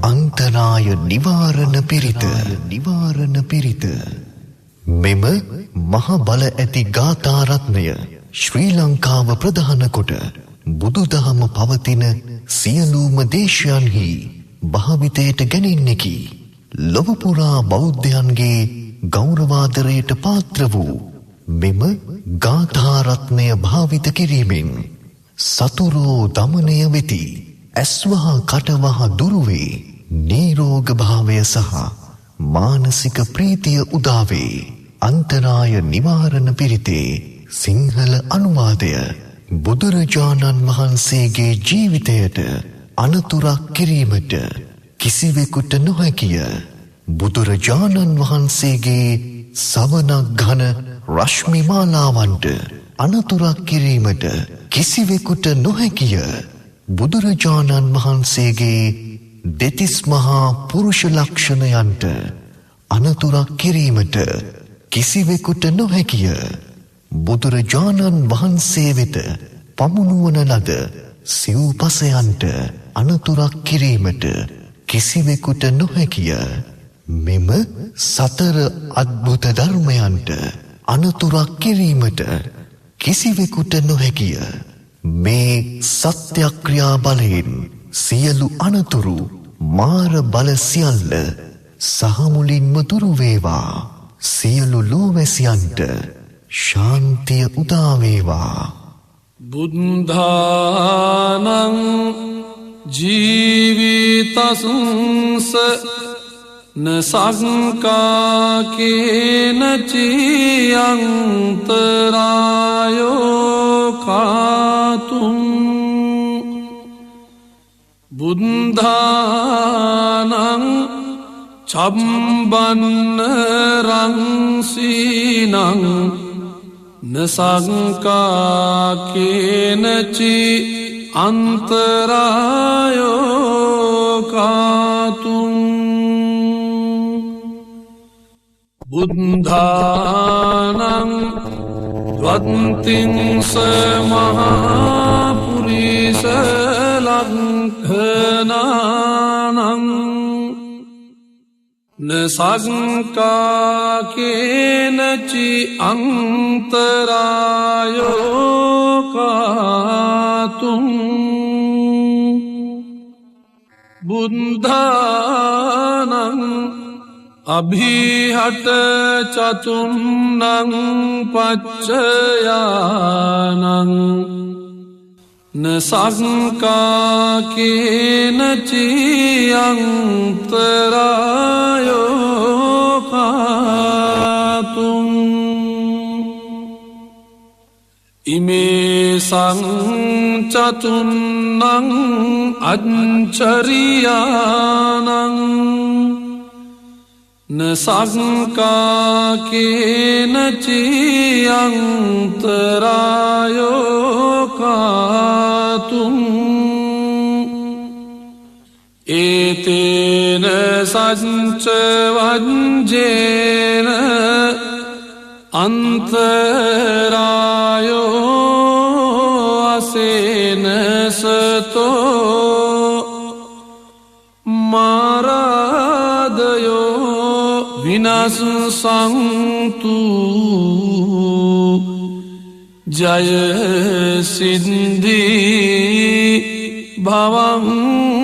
අන්තරාය නිවාරණ පිරිත මෙම මහ බල ඇති ගාථා රත්නය ශ්‍රී ලංකාව ප්‍රධාන කොට බුදුදහම පවතින සියලුම දේශයන්හි භාවිතයට ගැනෙන්නකි. ලොව පුරා බෞද්ධයන්ගේ ගෞරවාදරයට පාත්‍ර වූ මෙම ගාථා රත්නය භාවිත කිරීමෙන් සතුරෝ දමනය වෙති. ඇස්වහ කටවහ දුරුවේ නීරෝග භාවය සහ මානසික ප්‍රීතිය උදාවේ. අන්තරාය නිවාරණ පිරිතේ සිංහල අනුවාදය බුදුරජාණන් වහන්සේගේ ජීවිතයට අනතුරක් කිරීමට කිසිවෙකුට නොහැකිය. බුදුරජාණන් වහන්සේගේ සවනක් ඝන රශ්මි මාලාවන්ට අනතුරක් කිරීමට කිසිවෙකුට නොහැකිය. බුදුරජාණන් වහන්සේගේ දෙතිස් මහා පුරුෂ ලක්ෂණයන්ට අනතුරක් කිරීමට කිසිවෙකුට නොහැකිය. බුදුරජාණන් වහන්සේ වෙත පමුණුවන ලද සිව්පසයන්ට අනතුරක් කිරීමට කිසිවෙකුට නොහැකිය. මෙම සතර අද්භුත ධර්මයන්ට අනතුරක් කිරීමට කිසිවෙකුට නොහැකිය. මේ සත්‍යක්‍රියා බලයෙන් සියලු අනතුරු මාර බල සියල්ල සහමුලින්ම දුරු වේවා. සියලු ලෝවැසියන්ට ශාන්තිය උදා වේවා. බුද්ධානං ජීවිතස්ස නසංකාකේන චියන්තරායෝ කාතුම්. බුද්ධානං චම්බන්න රංසීනං නසංකාකේනචි අන්තරායෝ කාතුම්. බුද්ධානං ද්වත්තිංස මහාපුරිස ලක්ඛනානං නසංකාකේනචි අන්තරායෝ කාතුම්. බුද්ධානං අභිහට චතුන්නං පච්චයානං නසංකාකේනචි අන්තරායෝ කාතුම්. ඉමේ සංචතුන්නං අච්චරියානං නසංකාකේනචි අන්තරායෝ කාතුම්. ඒතේන සච්ච වංජේන අන්තරායෝ අසේන සතෝ මාරාදයෝ විනස්සන්තු. ජය සිද්ධි භවං